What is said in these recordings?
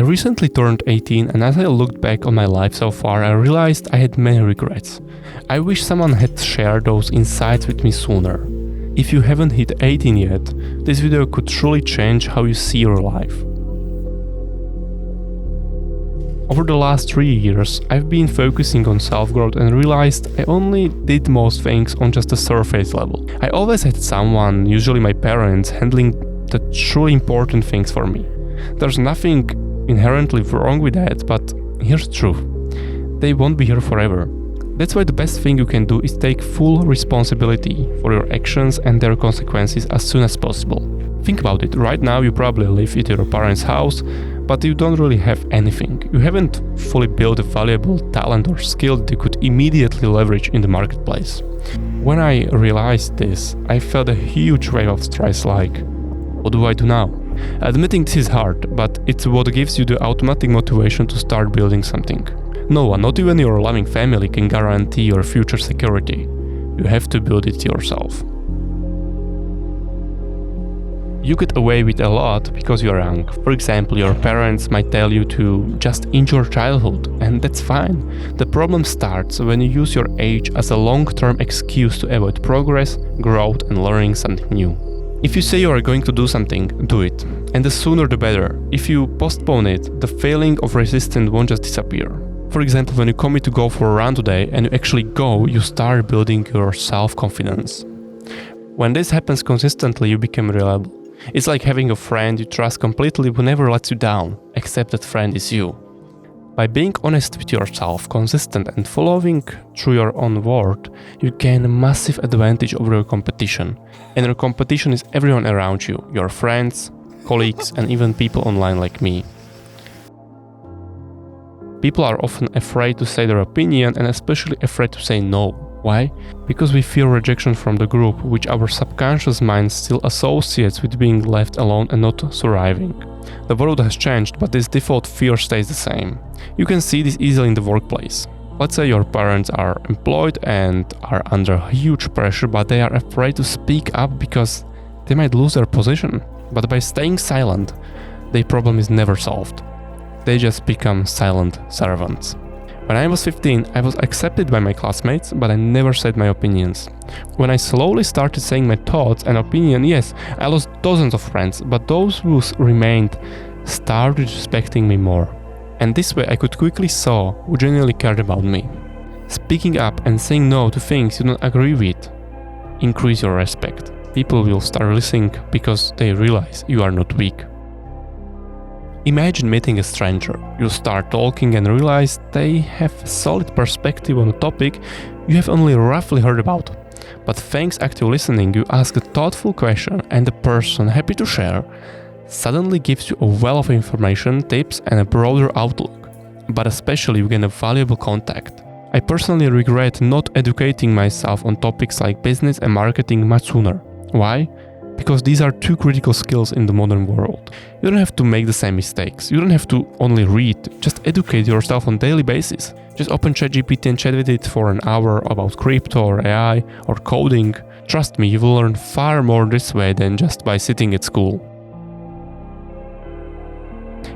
recently turned 18, and as I looked back on my life so far, I realized I had many regrets. I wish someone had shared those insights with me sooner. If you haven't hit 18 yet, this video could truly change how you see your life. Over the last 3 years, I've been focusing on self-growth and realized I only did most things on just a surface level. I always had someone, usually my parents, handling the truly important things for me. There's nothing inherently wrong with that, but here's the truth. They won't be here forever. That's why the best thing you can do is take full responsibility for your actions and their consequences as soon as possible. Think about it. Right now you probably live at your parents' house, but you don't really have anything. You haven't fully built a valuable talent or skill that you could immediately leverage in the marketplace. When I realized this, I felt a huge wave of stress like, what do I do now? Admitting this is hard, but it's what gives you the automatic motivation to start building something. No one, not even your loving family, can guarantee your future security. You have to build it yourself. You get away with a lot because you're young. For example, your parents might tell you to just enjoy childhood, and that's fine. The problem starts when you use your age as a long-term excuse to avoid progress, growth, and learning something new. If you say you are going to do something, do it. And the sooner the better. If you postpone it, the feeling of resistance won't just disappear. For example, when you commit to go for a run today and you actually go, you start building your self-confidence. When this happens consistently, you become reliable. It's like having a friend you trust completely who never lets you down, except that friend is you. By being honest with yourself, consistent and following through your own word, you gain a massive advantage over your competition. And your competition is everyone around you, your friends, colleagues, and even people online like me. People are often afraid to say their opinion and especially afraid to say no. Why? Because we fear rejection from the group, which our subconscious mind still associates with being left alone and not surviving. The world has changed, but this default fear stays the same. You can see this easily in the workplace. Let's say your parents are employed and are under huge pressure, but they are afraid to speak up because they might lose their position. But by staying silent, their problem is never solved. They just become silent servants. When I was 15, I was accepted by my classmates, but I never said my opinions. When I slowly started saying my thoughts and opinion, yes, I lost dozens of friends, but those who remained started respecting me more. And this way I could quickly saw who genuinely cared about me. Speaking up and saying no to things you don't agree with increase your respect. People will start listening because they realize you are not weak. Imagine meeting a stranger. You start talking and realize they have a solid perspective on a topic you have only roughly heard about. But thanks to active listening, you ask a thoughtful question and the person, happy to share, suddenly gives you a wealth of information, tips and a broader outlook. But especially you gain a valuable contact. I personally regret not educating myself on topics like business and marketing much sooner. Why? Because these are two critical skills in the modern world. You don't have to make the same mistakes. You don't have to only read. Just educate yourself on a daily basis. Just open ChatGPT and chat with it for an hour about crypto or AI or coding. Trust me, you will learn far more this way than just by sitting at school.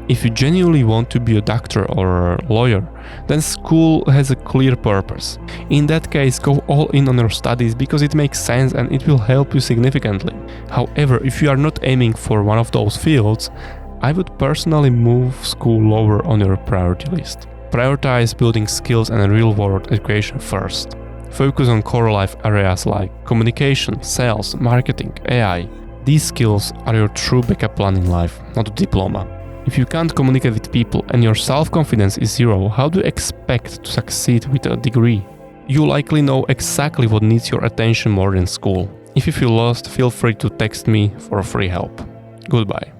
If you genuinely want to be a doctor or a lawyer, then school has a clear purpose. In that case, go all in on your studies because it makes sense and it will help you significantly. However, if you are not aiming for one of those fields, I would personally move school lower on your priority list. Prioritize building skills and real-world education first. Focus on core life areas like communication, sales, marketing, AI. These skills are your true backup plan in life, not a diploma. If you can't communicate with people and your self-confidence is zero, how do you expect to succeed with a degree? You likely know exactly what needs your attention more than school. If you feel lost, feel free to text me for free help. Goodbye.